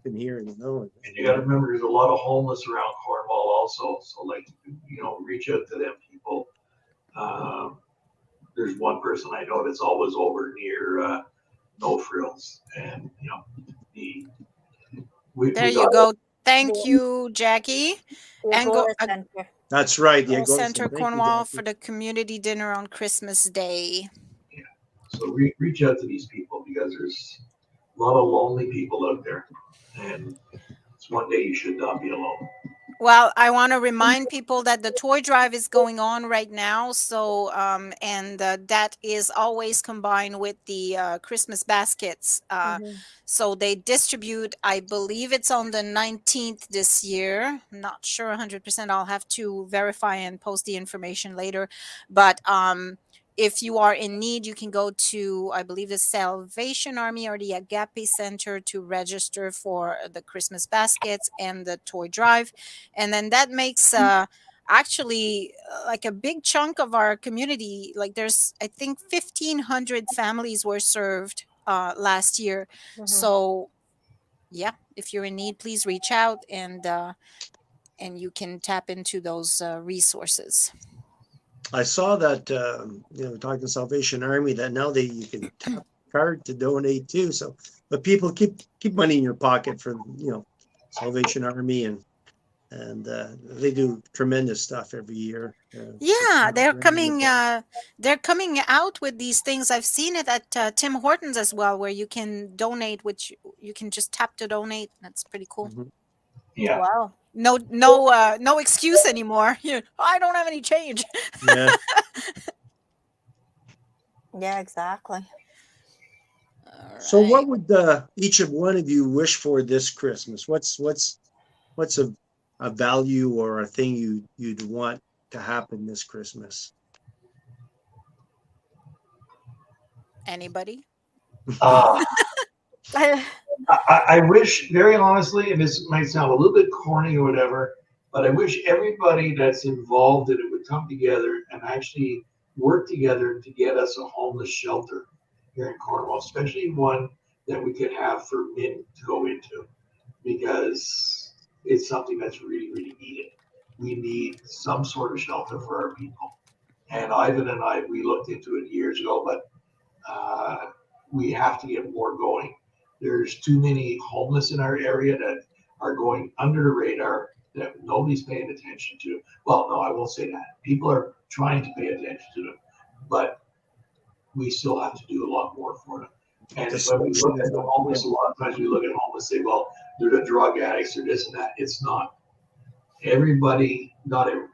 in here, you know. And you got to remember, there's a lot of homeless around Cornwall also. So, like, reach out to them people. There's one person I know that's always over near No Frills, and we There you got go. Thank The, you, Jackie. the And go Agora Center. That's right. The Agora Agora Center Center. Thank you, Cornwall Jackie. for the community dinner on Christmas Day. Yeah. So reach out to these people, because there's a lot of lonely people out there, and it's one day you should not be alone. Well, I want to remind people that the toy drive is going on right now. So, and that is always combined with the Christmas baskets. Mhm. So they distribute, I believe it's on the 19th this year. I'm not sure 100%. I'll have to verify and post the information later. But if you are in need, you can go to, I believe, the Salvation Army or the Agape Center to register for the Christmas baskets and the toy drive. And then that makes actually like a big chunk of our community. Like there's, I think, 1,500 families were served last year. Mhm. So yeah, if you're in need, please reach out, and you can tap into those resources. I saw that, talking Salvation Army, that now you can tap card to donate too. So, but people keep money in your pocket for, Salvation Army, and they do tremendous stuff every year. Yeah, they're Incredible. coming out with these things. I've seen it at Tim Hortons as well, where you can donate, which you can just tap to donate. That's pretty cool. Mhm. Yeah. Wow. No excuse anymore. I don't have any change. Yeah. Yeah, exactly. All So, what right. would each of one of you wish for this Christmas? What's a a value or a thing you'd want to happen this Christmas? Anybody? Uh, I, I wish, very honestly, and this might sound a little bit corny or whatever, but I wish everybody that's involved in it would come together and actually work together to get us a homeless shelter here in Cornwall, especially one that we could have for men to go into, because it's something that's really, really needed. We need some sort of shelter for our people. And Ivan and I, we looked into it years ago, but we have to get more going. There's too many homeless in our area that are going under the radar that nobody's paying attention to. Well, no, I won't say that. People are trying to pay attention to them, but we still have to do a lot more for them. And when we look at the homeless, a lot of times we look at homeless and say, well, they're the drug addicts or this and that. It's not. Everybody, not every, a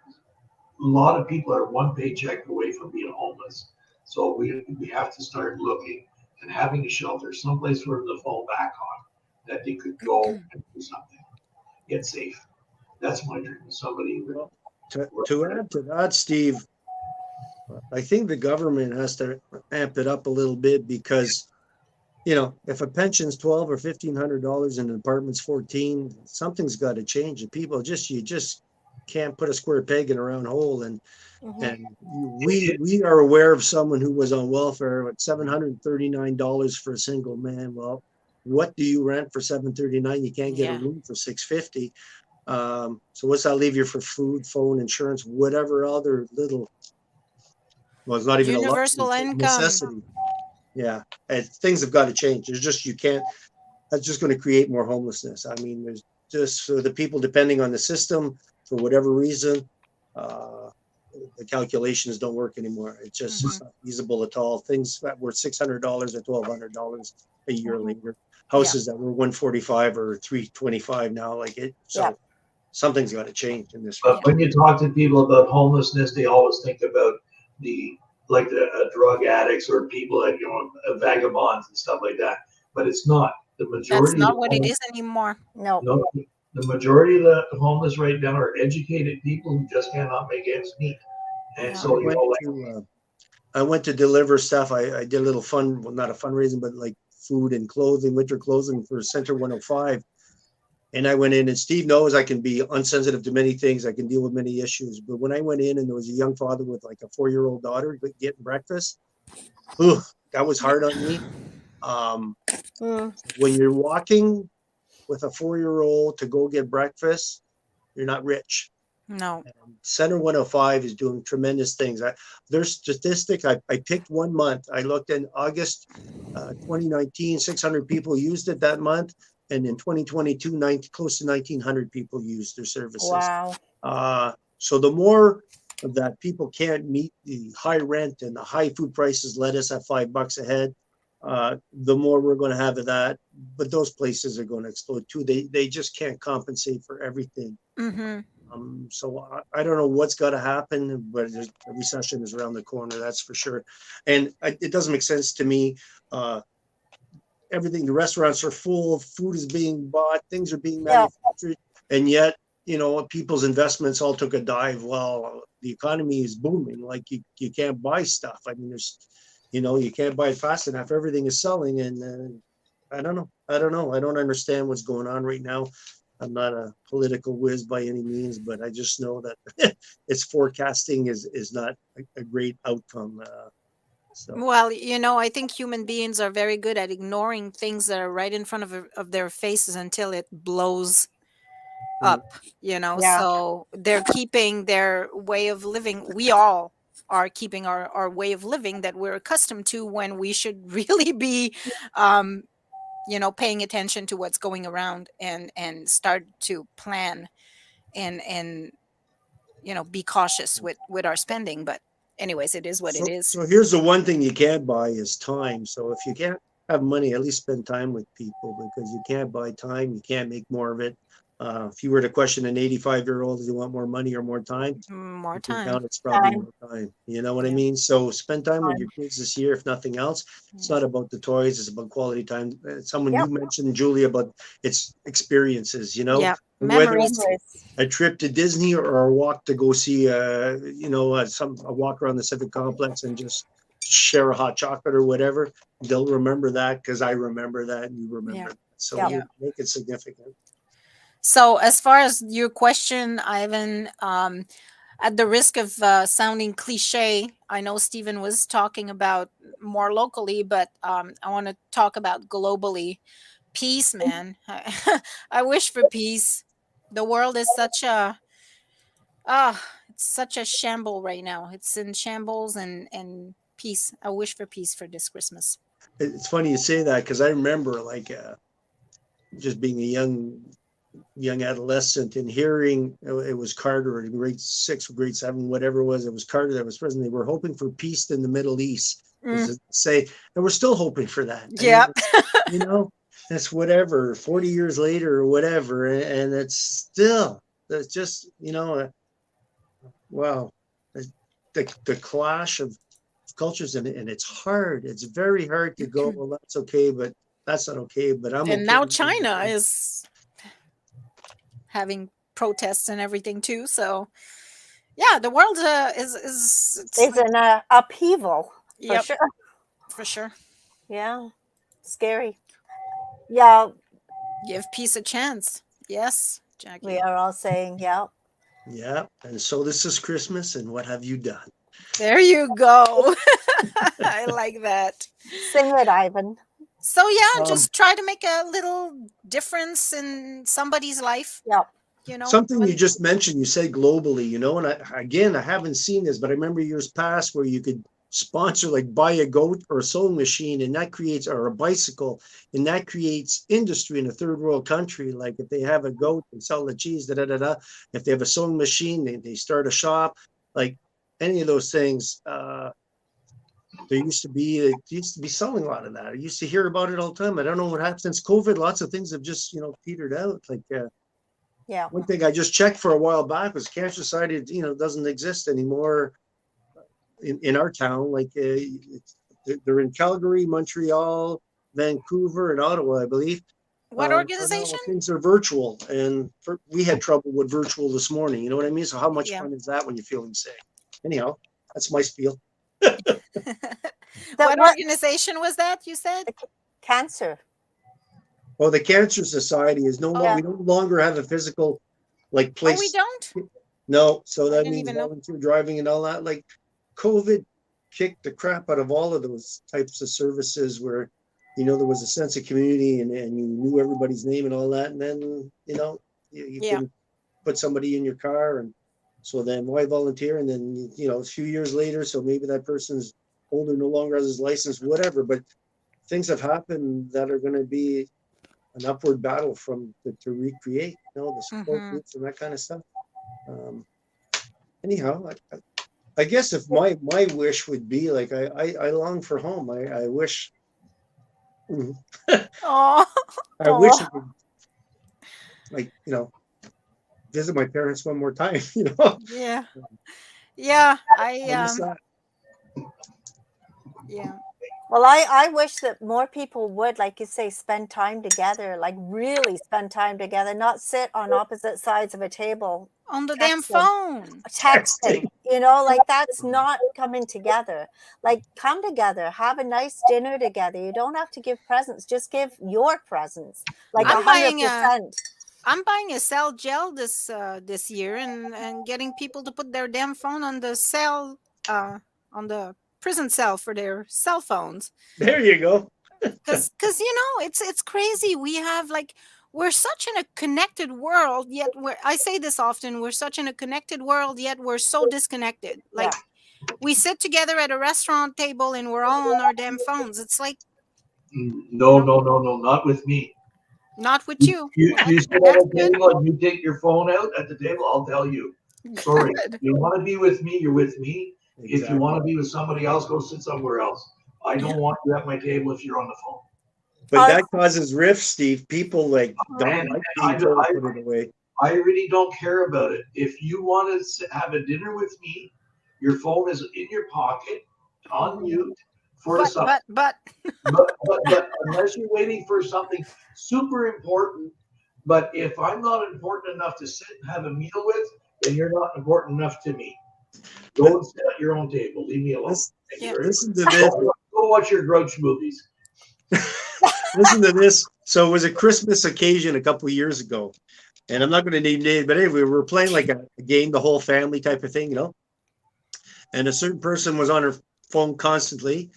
lot of people are one paycheck away from being homeless. So we have to start looking and having a shelter, someplace for them to fall back on, that they could go and do something, get safe. That's my dream. Somebody. Well, to add to that, Steve, I think the government has to amp it up a little bit because, if a pension's $1,200 or $1,500 and an apartment's 14, something's got to change. And people you just can't put a square peg in a round hole. And we are aware of someone who was on welfare at $739 for a single man. Well, what do you rent for $739? You can't get a room for $650. So what's that leave you for food, phone, insurance, whatever other little? Well, it's not even universal a income necessity. Yeah, and things have got to change. There's just that's just going to create more homelessness. I mean, there's just the people depending on the system for whatever reason. The calculations don't work anymore. It's just it's not feasible at all. Things that were $600 or $1,200 a year later, houses that were $145 or $325 now, So something's got to change in this. But when you talk to people about homelessness, they always think about the drug addicts or people that vagabonds and stuff like that. But it's not. The majority. That's not what it is anymore. no. The majority of the homeless right now are educated people who just cannot make ends meet. And so I went to deliver stuff. I did a little not a fundraising, but like food and clothing, winter clothing for Center 105. And I went in, and Steve knows I can be unsensitive to many things. I can deal with many issues. But when I went in and there was a young father with like a 4-year-old daughter getting breakfast, that was hard on me. When you're walking with a 4-year-old to go get breakfast, you're not rich. No. And Center 105 is doing tremendous things. There's statistics. I picked 1 month. I looked in August 2019, 600 people used it that month. And in 2022, close to 1,900 people used their services. Wow. So the more that people can't meet the high rent and the high food prices, lettuce at $5 a head, the more we're going to have of that. But those places are going to explode too. They just can't compensate for everything. So I don't know what's got to happen, but a recession is around the corner, that's for sure. And it doesn't make sense to me. Everything, the restaurants are full, food is being bought, things are being manufactured, and yet, people's investments all took a dive while the economy is booming. Like you can't buy stuff. I mean, you can't buy it fast enough. Everything is selling, and I don't know. I don't understand what's going on right now. I'm not a political whiz by any means, but I just know that its forecasting is not a great outcome. Well, I think human beings are very good at ignoring things that are right in front of their faces until it blows up, so they're keeping their way of living. We all are keeping our way of living that we're accustomed to, when we should really be paying attention to what's going around and start to plan and be cautious with our spending. But anyways, it is what it is. So here's the one thing you can't buy is time. So if you can't have money, at least spend time with people, because you can't buy time. You can't make more of it. If you were to question an 85-year-old, do you want more money or more time? More time. It's probably more time. You know what I mean? So spend time with your kids this year, if nothing else. It's not about the toys. It's about quality time. You mentioned, Julie, about its experiences, Whether Memories. it's Memories. a trip to Disney or a walk to go see, a walk around the Civic Complex and just share a hot chocolate or whatever, they'll remember that because I remember that and you remember Yeah. that. So Yeah. we make it significant. So, as far as your question, Ivan, at the risk of sounding cliche, I know Stephen was talking about more locally, but I want to talk about globally. Peace, man. I wish for peace. The world is such a it's such a shamble right now. It's in shambles, and peace. I wish for peace for this Christmas. It's funny you say that because I remember like just being a young adolescent and hearing it was Carter in grade 6 or grade 7, whatever it was Carter that was president. They were hoping for peace in the Middle East, Mm, say, and we're still hoping for that. I mean, yeah. you know, that's whatever, 40 years later or whatever, and it's just, wow, the clash of cultures, and it's hard. It's very hard to go, well, that's okay, but that's not okay, but I'm And okay. now China is having protests and everything too. So yeah, the world is it's It's like, an upheaval for yep, sure. for sure. Yeah, scary. Yeah, Give peace a chance. Yes, we Jackie. are all saying, yeah. Yeah, and so this is Christmas, and what have you done? There you go. I like that. Sing it, Ivan. So yeah, Um, just try to make a little difference in somebody's life. Yeah. Something you When just mentioned, you said globally, and I haven't seen this, but I remember years past where you could sponsor, like buy a goat or a sewing machine, and that creates, or a bicycle, and that creates industry in a third world country. Like if they have a goat, they sell the cheese, da da da da. If they have a sewing machine, they start a shop, like any of those things. There used to be selling a lot of that. I used to hear about it all the time. I don't know what happened since COVID. Lots of things have just petered out. Like Yeah. one thing I just checked for a while back was Cancer Society. Doesn't exist anymore in our town. Like they're in Calgary, Montreal, Vancouver, and Ottawa, I believe. what So now organization? things are virtual, and we had trouble with virtual this morning. You know what I mean? So how much Yeah. fun is that when you're feeling sick? Anyhow, that's my spiel. What What organization was that you said? cancer? Well, the Cancer Society is Oh, we no longer have a physical like oh, we place. don't? No, so I that didn't means even know. volunteer driving and all that. Like COVID kicked the crap out of all of those types of services where, there was a sense of community and you knew everybody's name and all that. And then, you Yeah. can put somebody in your car. And so then why volunteer? And then, a few years later, so maybe that person's older, no longer has his license, whatever. But things have happened that are going to be an upward battle to recreate, the support Hmm. groups and that kind of stuff. Anyhow, I guess if my wish would be like I long for home. I wish Oh, I wish I Oh, could like visit my parents one more time. yeah. Yeah, I miss that. yeah. well, I wish that more people would, like you say, spend time together, like really spend time together, not sit on opposite sides of a table On the damn texting. phone. Texting, like that's not coming together. Like come together, have a nice dinner together. You don't have to give presents, just give your presents, like I'm buying a 100%. I'm buying a cell gel this year, and getting people to put their damn phone on the cell on the prison cell for their cell phones. There you go. Cuz it's crazy. We have like we're such in a connected world, yet I say this often, we're such in a connected world, yet we're so disconnected. Yeah. Like we sit together at a restaurant table and we're all on our damn phones. It's like, No, no, no, no, not with me. not with you. You sit That's at a good. table and you take your phone out at the table, I'll tell you. Sorry. Good. You want to be with me, you're with me. If you Exactly. want to be with somebody else, go sit somewhere else. I don't want you at my table if you're on the phone. But that causes rifts, Steve. People don't And like being told to put it away. I really don't care about it. If you want to have a dinner with me, your phone is in your pocket, on mute, for a second. But But unless you're waiting for something super important, But if I'm not important enough to sit and have a meal with, then you're not important enough to me. Go and sit at your own table. Leave me alone. Listen to this. Go watch your Grouch movies. Listen to this. So it was a Christmas occasion a couple of years ago, and I'm not going to name names, but anyway, we were playing like a game, the whole family type of thing, and a certain person was on her phone constantly,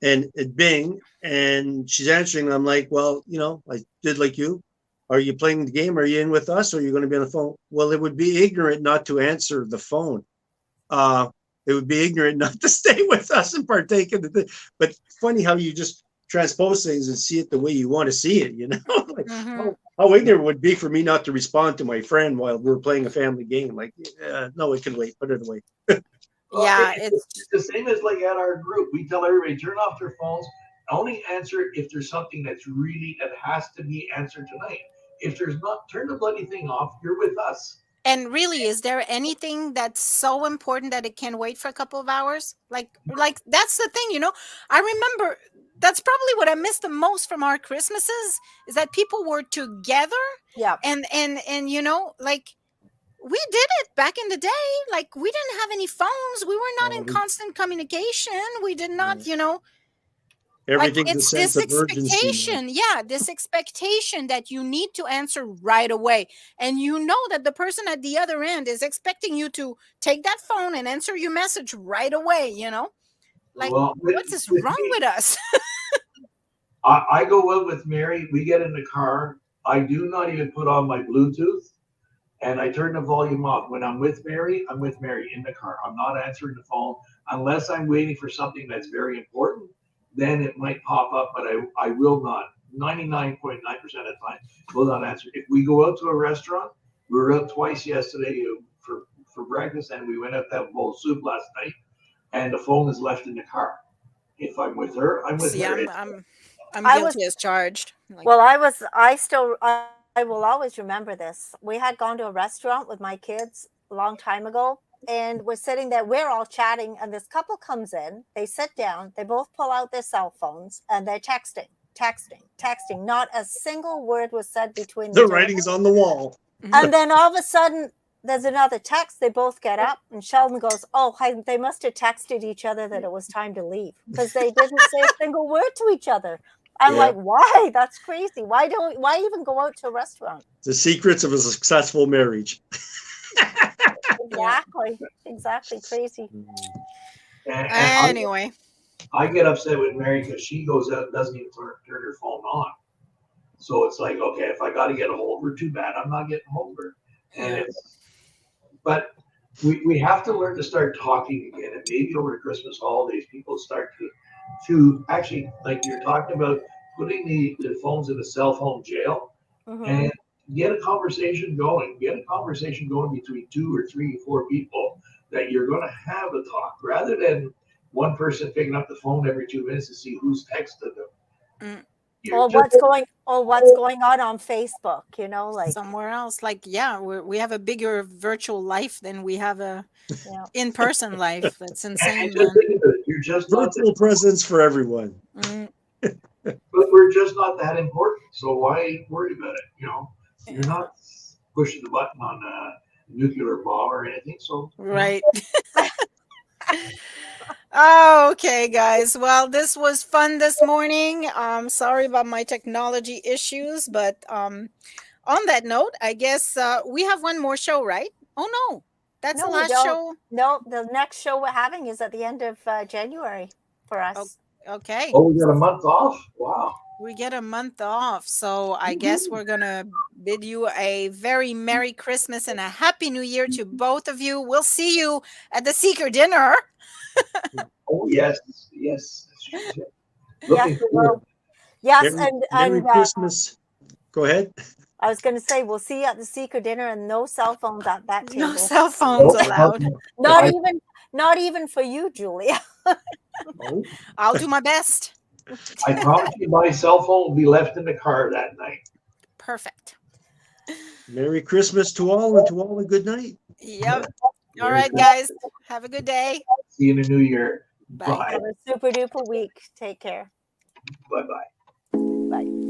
and it bing, and she's answering. I'm like, well, I did like you. Are you playing the game? Are you in with us? Or are you going to be on the phone? Well, it would be ignorant not to answer the phone. It would be ignorant not to stay with us and partake in the thing. But funny how you just transpose things and see it the way you want to see it, like how ignorant it would be for me not to respond to my friend while we're playing a family game. Like, no, it can wait, put it away. Yeah, it's the same as like at our group. We tell everybody turn off their phones. Only answer it if there's something that has to be answered tonight. If there's not, turn the bloody thing off. You're with us. And really, is there anything that's so important that it can wait for a couple of hours? Like that's the thing, I remember that's probably what I missed the most from our Christmases is that people were together. Yeah. And like we did it back in the day. Like we didn't have any phones. We were not in constant communication. We did not, Everything's like a it's sense this of urgency. expectation, this expectation that you need to answer right away, and that the person at the other end is expecting you to take that phone and answer your message right away. Like what is wrong with us? I go out with Mary. We get in the car. I do not even put on my Bluetooth, and I turn the volume off. When I'm with Mary, I'm with Mary in the car. I'm not answering the phone unless I'm waiting for something that's very important. Then it might pop up, but I will not. 99.9% of the time, will not answer. If we go out to a restaurant, we were out twice yesterday for breakfast, and we went out to have a bowl of soup last night, and the phone is left in the car. If I'm with her, I'm with her. I'm guilty as charged. Well, I will always remember this. We had gone to a restaurant with my kids a long time ago, and we're sitting there, we're all chatting, and this couple comes in, they sit down, they both pull out their cell phones, and they're texting. Not a single word was said between the writing's on the wall. And then all of a sudden, there's another text. They both get up, and Sheldon goes, oh, they must have texted each other that it was time to leave, because they didn't say a single word to each other. I'm like, why? That's crazy. Why even go out to a restaurant? The secrets of a successful marriage. Exactly. Crazy. And anyway, I get upset with Mary because she goes out and doesn't even turn her phone on. So it's like, okay, if I got to get a hold of her, too bad. I'm not getting a hold of her. But we have to learn to start talking again. And maybe over the Christmas holidays, people start to actually, like you're talking about, putting the phones in a cell phone jail and get a conversation going. Get a conversation going between 2 or 3 or 4 people that you're going to have a talk, rather than one person picking up the phone every 2 minutes to see who's texted them. Or what's going on Facebook, like somewhere else. Like, we have a bigger virtual life than we have a in-person life. That's insane. You're just virtual presence for everyone. But we're just not that important. So why worry about it? You're not pushing the button on a nuclear bomb or anything. So right. Oh, okay, guys. Well, this was fun this morning. Sorry about my technology issues, but on that note, I guess we have one more show, right? Oh no, that's the last show. No, the next show we're having is at the end of January for us. Okay. Oh, we got a month off. Wow. We get a month off, so I guess we're gonna bid you a very Merry Christmas and a Happy New Year to both of you. We'll see you at the Seeker dinner. Oh yes. Yes, and Merry Christmas. Go ahead. I was going to say, we'll see you at the Seeker dinner, and no cell phones at that table. No cell phones allowed. Not even for you, Julia. I'll do my best. I promise you, my cell phone will be left in the car that night. Perfect. Merry Christmas to all, and to all a good night. Yep. All right, guys. Have a good day. See you in the new year. Bye. Bye. Have a super duper week. Take care. Bye-bye. Bye.